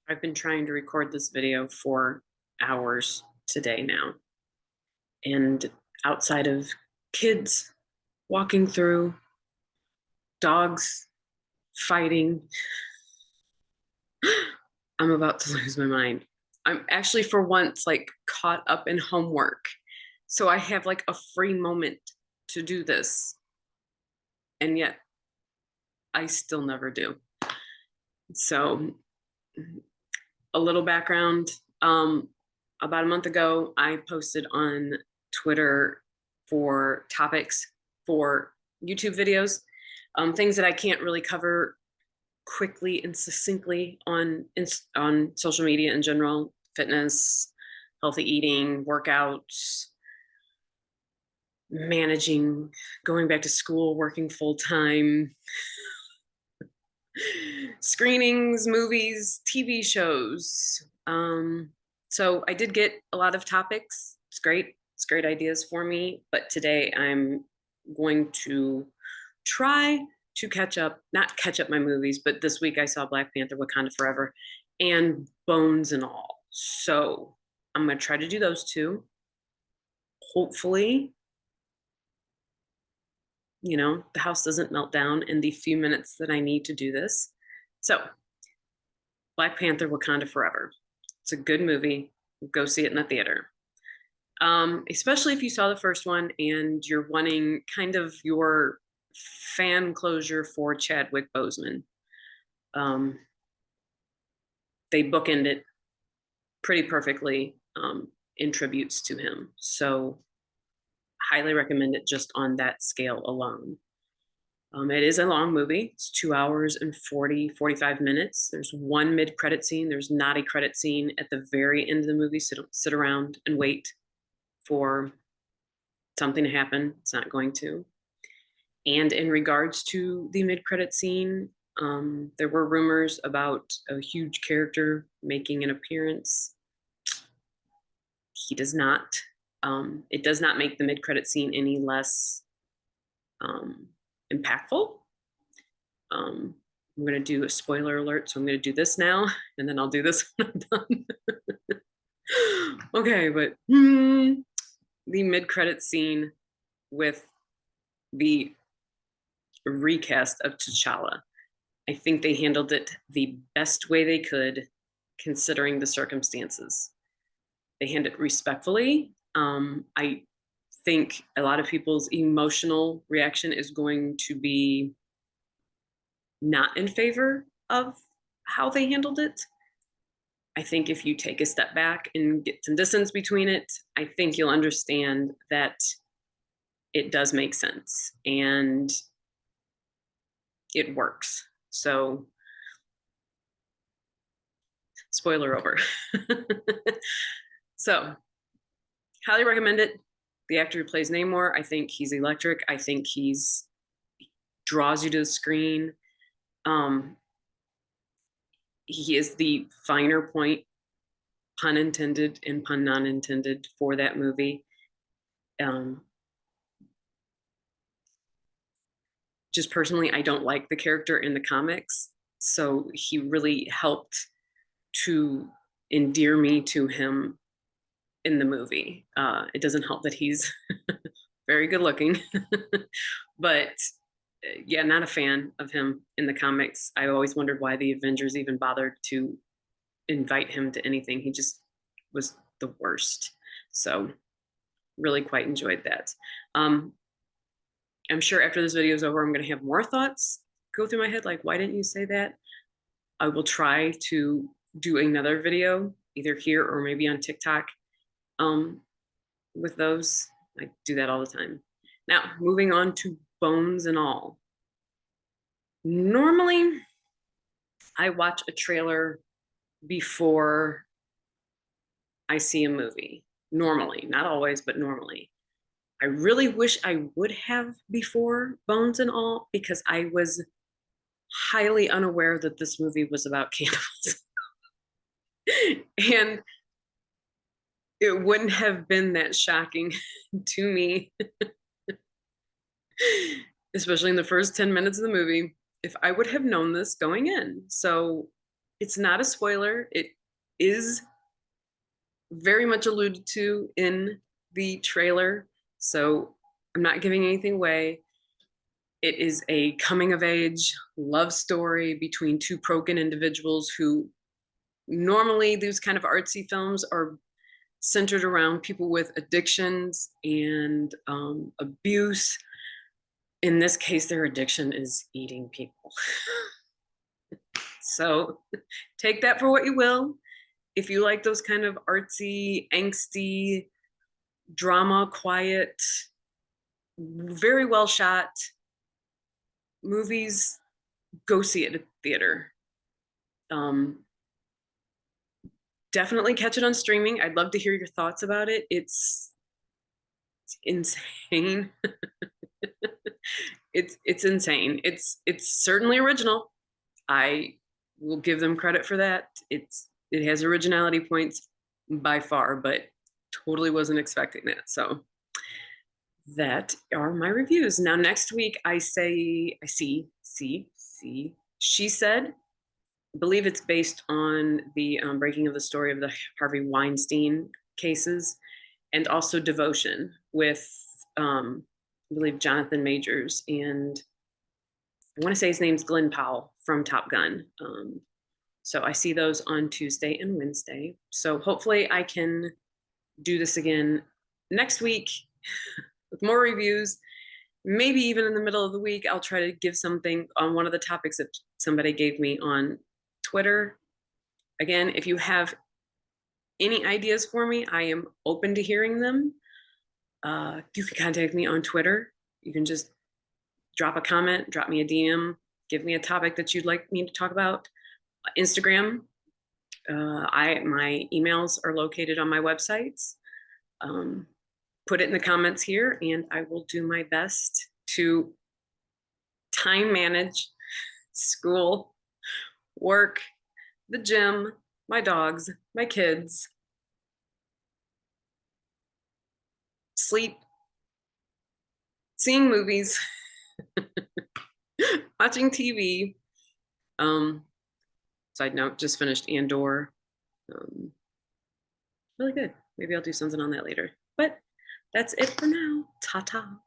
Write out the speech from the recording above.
I've been trying to record this video for hours today now. And outside of kids walking through, dogs fighting, I'm about to lose my mind. I'm actually, for once, like caught up in homework. So I have like a free moment to do this. And yet I still never do. So, a little background. About a month ago, I posted on Twitter for topics for YouTube videos, things that I can't really cover quickly and succinctly on social media in general: fitness, healthy eating, workouts, managing, going back to school, working full time, screenings, movies, TV shows. So I did get a lot of topics. It's great. It's great ideas for me. But today I'm going to try to not catch up my movies, but this week I saw Black Panther, Wakanda Forever, and Bones and All. So I'm going to try to do those two. Hopefully, the house doesn't melt down in the few minutes that I need to do this. So, Black Panther, Wakanda Forever. It's a good movie. Go see it in the theater. Especially if you saw the first one and you're wanting kind of your fan closure for Chadwick Boseman. They bookend it pretty perfectly in tributes to him. So, highly recommend it just on that scale alone. It is a long movie. It's 2 hours and 45 minutes. There's one mid-credit scene. There's not a credit scene at the very end of the movie, so don't sit around and wait for something to happen. It's not going to. And in regards to the mid-credit scene, there were rumors about a huge character making an appearance. He does not. It does not make the mid-credit scene any less impactful. I'm going to do a spoiler alert, so I'm going to do this now, and then I'll do this when I'm done. Okay, but the mid-credit scene with the recast of T'Challa, I think they handled it the best way they could, considering the circumstances. They handled it respectfully. I think a lot of people's emotional reaction is going to be not in favor of how they handled it. I think if you take a step back and get some distance between it, I think you'll understand that it does make sense and it works. So, spoiler over. So, highly recommend it. The actor who plays Namor, I think he's electric. I think he's draws you to the screen. He is the finer point, pun intended and pun non intended, for that movie. Just personally, I don't like the character in the comics, so he really helped to endear me to him in the movie. It doesn't help that he's very good looking, but yeah, not a fan of him in the comics. I always wondered why the Avengers even bothered to invite him to anything. He just was the worst. So, really quite enjoyed that. I'm sure after this video is over, I'm going to have more thoughts go through my head, like, why didn't you say that? I will try to do another video, either here or maybe on TikTok, with those. I do that all the time. Now, moving on to Bones and All. Normally, I watch a trailer before I see a movie. Normally, not always, but normally. I really wish I would have before Bones and All, because I was highly unaware that this movie was about cannibals. And it wouldn't have been that shocking to me, especially in the first 10 minutes of the movie, if I would have known this going in. So It's not a spoiler. It is very much alluded to in the trailer, so I'm not giving anything away. It is a coming of age love story between two broken individuals who normally these kind of artsy films are centered around people with addictions and abuse. In this case, their addiction is eating people. So take that for what you will. If you like those kind of artsy, angsty, drama, quiet, very well shot movies, go see it at the theater. Um, Definitely catch it on streaming. I'd love to hear your thoughts about it. It's insane. It's insane. It's certainly original. I will give them credit for that. It has originality points by far, but totally wasn't expecting that. So that are my reviews. Now next week I see she said, I believe it's based on the breaking of the story of the Harvey Weinstein cases, and also Devotion with I believe Jonathan Majors, and I want to say his name's Glenn Powell from Top Gun. So I see those on Tuesday and Wednesday. So hopefully I can do this again next week with more reviews. Maybe even in the middle of the week, I'll try to give something on one of the topics that somebody gave me on Twitter. Again, if you have any ideas for me, I am open to hearing them. You can contact me on Twitter. You can just drop a comment, drop me a DM, give me a topic that you'd like me to talk about. Instagram, my emails are located on my websites. Put it in the comments here, and I will do my best to time manage school, work, the gym, my dogs, my kids, sleep, seeing movies, watching TV. Side note, just finished Andor. Really good. Maybe I'll do something on that later. But that's it for now. Ta-ta.